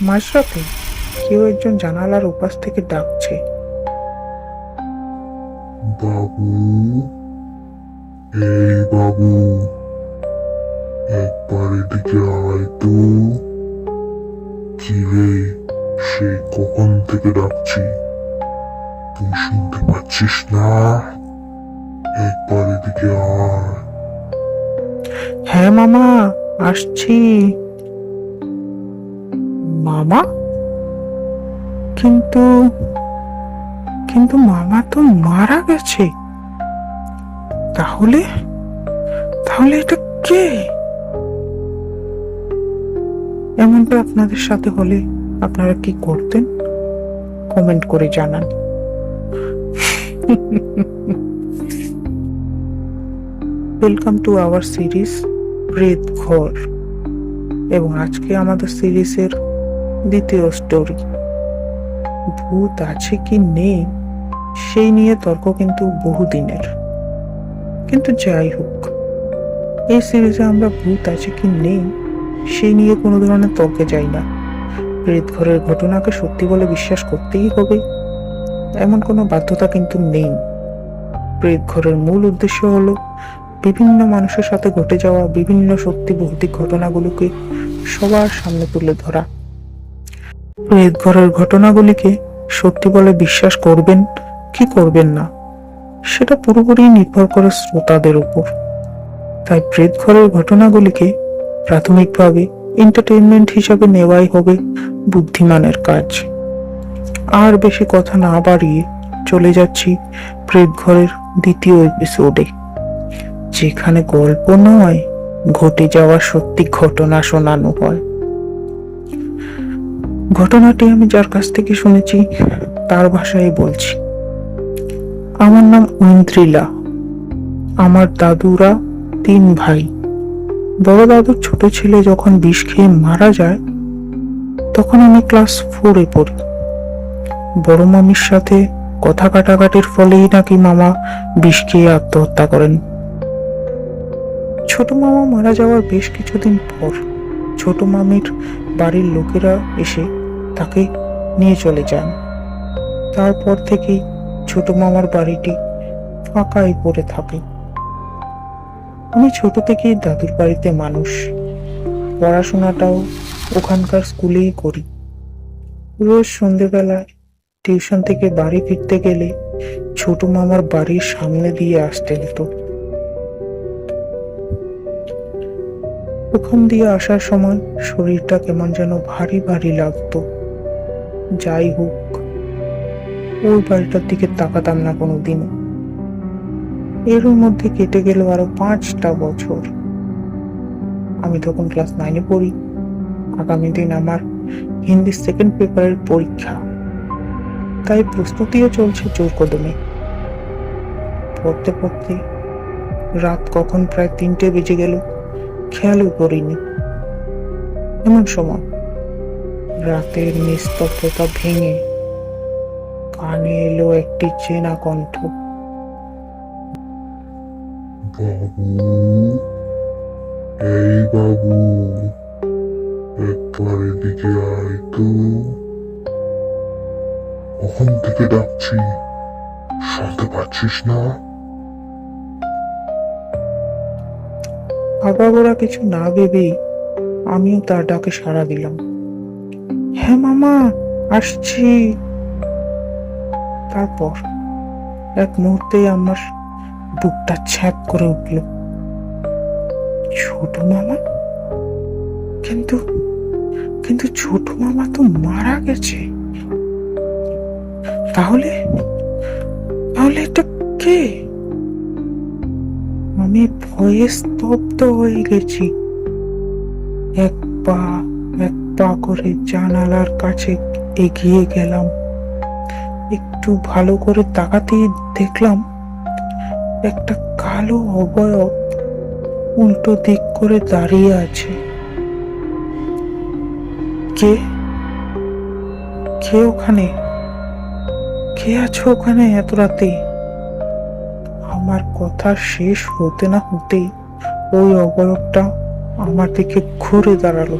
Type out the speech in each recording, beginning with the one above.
মাঝরাতে কেউ একজন জানালার ওপাশ থেকে ডাকছে, বাবু, এই বাবু, একবার এদিকে আয় তো। কি রে, সে কখন থেকে ডাকছি, তুই শুনতে পাচ্ছিস না? একবার এদিকে আয়। হ্যাঁ মামা, আসছি। মামা? কিন্তু কিন্তু মামা তো মারা গেছে। তাহলে তাহলে এটা কে? এমনটা আপনাদের সাথে হলে আপনারা কি করতেন? কমেন্ট করে জানান। ওয়েলকাম টু আওয়ার সিরিজ প্রেত ঘর, এবং আজকে আমাদের সিরিজের দ্বিতীয় স্টোরি। ভূত আছে কি নেই সেই নিয়ে তর্ক কিন্তু বহুদিনের। কিন্তু যাই হোক, এই সিরিজে আমরা ভূত আছে কি নেই সেই নিয়ে কোনো ধরনের তর্কে যাই না। প্রেত ঘরের ঘটনাকে সত্যি বলে বিশ্বাস করতেই হবে এমন কোনো বাধ্যতা কিন্তু নেই। প্রেত ঘরের মূল উদ্দেশ্য হলো বিভিন্ন মানুষের সাথে ঘটে যাওয়া বিভিন্ন সত্যি ভৌতিক ঘটনাগুলোকে সবার সামনে তুলে ধরা। প্রেত ঘরের ঘটনাগুলিকে সত্যি বলে বিশ্বাস করবেন কি করবেন না সেটা পুরোপুরি নির্ভর করে শ্রোতাদের উপর। তাই প্রেত ঘরের ঘটনাগুলিকে প্রাথমিকভাবে এন্টারটেইনমেন্ট হিসাবে নেওয়াই হবে বুদ্ধিমানের কাজ। আর বেশি কথা না বাড়িয়ে চলে যাচ্ছি প্রেত ঘরের দ্বিতীয় এপিসোডে, যেখানে গল্প নয় ঘটে যাওয়া সত্যি ঘটনা শোনানো হয়। ঘটনাটি আমি যার কাছ থেকে শুনেছি তার ভাষায় বলছি। আমার নাম ঐন্দ্রিলা। আমার দাদুরা 3 ভাই। বড় দাদুর ছোট ছেলে যখন বিষ খেয়ে মারা যায় তখন আমি ক্লাস 4-এ পড়ি। বড় মামির সাথে কথা কাটাকাটির ফলেই নাকি মামা বিষ খেয়ে আত্মহত্যা করেন। ছোট মামা মারা যাওয়ার বেশ কিছুদিন পর ছোট মামির বাড়ির লোকেরা এসে তাকে নিয়ে চলে যান। তারপর থেকেই ছোট মামার বাড়িটি ফাঁকাই পড়ে থাকে। আমি ছোট থেকেই দাদুর বাড়িতে মানুষ। পড়াশোনাটাও ওখানকার স্কুলেই করি। রোজ সন্ধেবেলায় টিউশন থেকে বাড়ি ফিরতে গেলে ছোট মামার বাড়ির সামনে দিয়ে আসতে হতো। ওখান দিয়ে আসার সময় শরীরটা কেমন যেন ভারী ভারী লাগতো। যাই হোক, ওই বাড়িটার দিকে তাকাতাম না কোনোদিনও। এর মধ্যে কেটে গেল আরো 5টা বছর। আমি তখন ক্লাস 9-এ পড়ি। আগামী দিন আমার হিন্দি সেকেন্ড পেপারের পরীক্ষা, তাই প্রস্তুতিও চলছে জোর কদমে। পড়তে পড়তে রাত কখন প্রায় 3টে বেজে গেল খেয়ালও করিনি। এমন সময় রাতের নিস্তব্ধতা ভেঙে কানে এলো একটি চেনা কণ্ঠ। বাবু, এই বাবু, একবার এদিকে আয় তো। কখন থেকে ডাকছি, শুনতে পাচ্ছিস না? আগাগোড়া কিছু না ভেবেই আমিও তার ডাকে সাড়া দিলাম। হ্যাঁ মামা, আসছি। তারপর এক মুহূর্তেই আমার বুকটা ছ্যাঁক করে উঠল। ছোট মামা? কিন্তু কিন্তু ছোট মামা তো মারা গেছে। তাহলে তাহলে এটা কে? আমি ভয়ে স্তব্ধ হয়ে গেছি। এক পা এক পা করে জানালার কাছে এগিয়ে গেলাম। একটু ভালো করে তাকাতেই দেখলাম একটা কালো অবয়ব উল্টো দিক করে দাঁড়িয়ে আছে। কে কে ওখানে? কে আছো ওখানে এত রাতে? আমার কথা শেষ হতে না হতেই ওই অবয়বটা আমার দিকে ঘুরে দাঁড়ালো।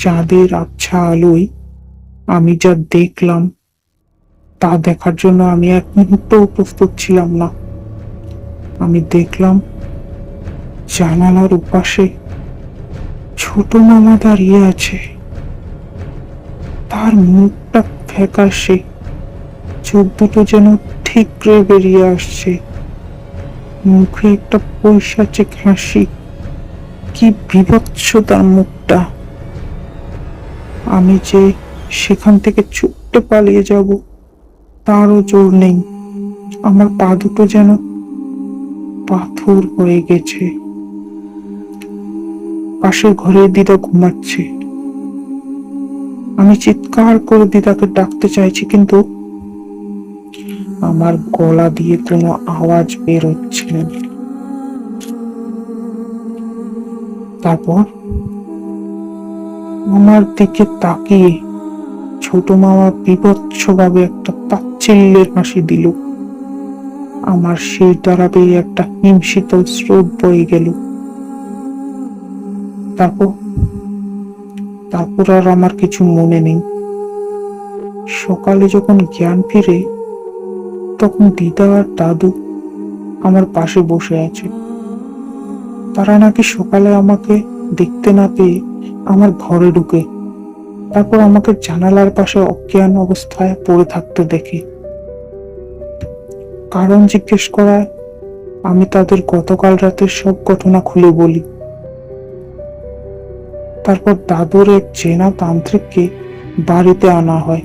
চাঁদের আবছা আলোয় আমি যা দেখলাম তা দেখার জন্য আমি এক মুহূর্তও প্রস্তুত ছিলাম না। আমি দেখলাম জানালার উপাশে ছোট মামা দাঁড়িয়ে আছে। তার মুখটা ফ্যাকাশে, চোখ দুটো যেন ঠিকরে বেরিয়ে আসছে, মুখে একটা পৈশাচিক হাসি। কি বীভৎস তার মুখটা! আমি যে সেখান থেকে ছুটতে পালিয়ে যাব তারও জোর নেই। আমার পা দুটো যেন পাথর হয়ে গেছে। পাশের ঘরে দিদা ঘুমাচ্ছে। আমি চিৎকার করে দিদাকে ডাকতে চাইছি, কিন্তু আমার গলা দিয়ে কোনো আওয়াজ বের হচ্ছে না। তারপর আমার দিকে তাকিয়ে ছোট মামা বীভৎসভাবে একটা তাচ্ছিল্যের হাসি দিল। আমার সেই দাঁড়াবেই একটা হিমশীতল স্রোত বয়ে গেল। তারপর তারপর আর আমার কিছু মনে নেই। সকালে যখন জ্ঞান ফিরে, তখন দিদা আর দাদু আমার পাশে বসে আছে। তারা নাকি সকালে আমাকে দেখতে না পেয়ে আমার ঘরে ঢুকে তারপর আমাকে জানালার পাশে অজ্ঞান অবস্থায় পড়ে থাকতে দেখে। কারণ জিজ্ঞেস করায় আমি তাদের গতকাল রাতের সব ঘটনা খুলে বলি। তারপর দাদুর এক চেনা তান্ত্রিককে বাড়িতে আনা হয়।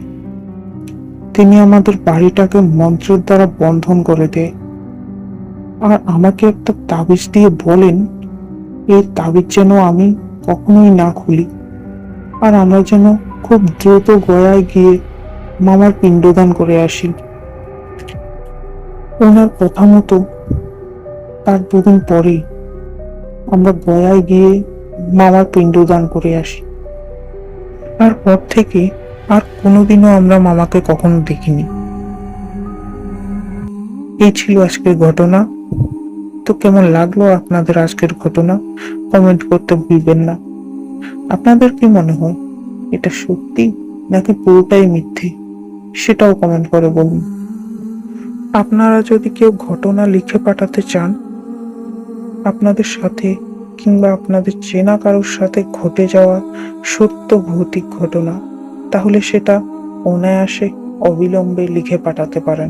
তিনি আমাদের বাড়িটাকে মন্ত্রের দ্বারা বন্ধন করে দেয়, আর আমাকে একটা তাবিজ দিয়ে বলেন এই তাবিজ যেন আমি কখনোই না খুলি, আর আমরা যেন খুব দ্রুত গয়ায় গিয়ে মামার পিণ্ডদান করে আসি। ওনার কথা মতো তার দুদিন পরেই আমরা গয়ায় গিয়ে মামার পিণ্ডদান করে আসি। তারপর থেকে আর কোনোদিনও আমরা মামাকে কখনো দেখিনি। এই ছিল আজকের ঘটনা। তো কেমন লাগলো আপনাদের আজকের ঘটনা কমেন্ট করতে ভুলবেন না। আপনাদের কি মনে হয় এটা সত্যি নাকি পুরোটাই মিথ্যে, সেটাও কমেন্ট করে বলুন। আপনারা যদি কেউ ঘটনা লিখে পাঠাতে চান আপনাদের সাথে কিংবা আপনাদের চেনা কারোর সাথে ঘটে যাওয়া সত্য ভৌতিক ঘটনা, তাহলে সেটা অনায়াসে অবিলম্বে লিখে পাঠাতে পারেন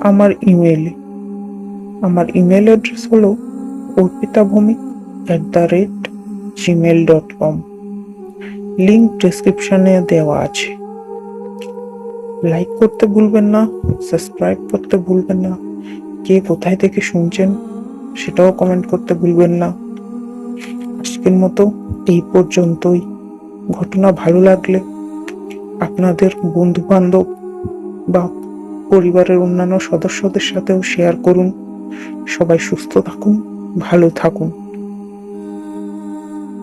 আমার ইমেইলে। আমার ইমেল অ্যাড্রেস হলো orpitavomik@gmail.com। লিংক ডেসক্রিপশনে দেওয়া আছে। লাইক করতে ভুলবেন না, সাবস্ক্রাইব করতে ভুলবেন না, কে কোথায় থেকে শুনছেন সেটাও কমেন্ট করতে ভুলবেন না। আজকের মতো এই পর্যন্তই। ঘটনা ভালো লাগলে আপনাদের বন্ধু বান্ধব বা পরিবারের অন্যান্য সদস্যদের সাথেও শেয়ার করুন। সবাই সুস্থ থাকুন, ভালো থাকুন।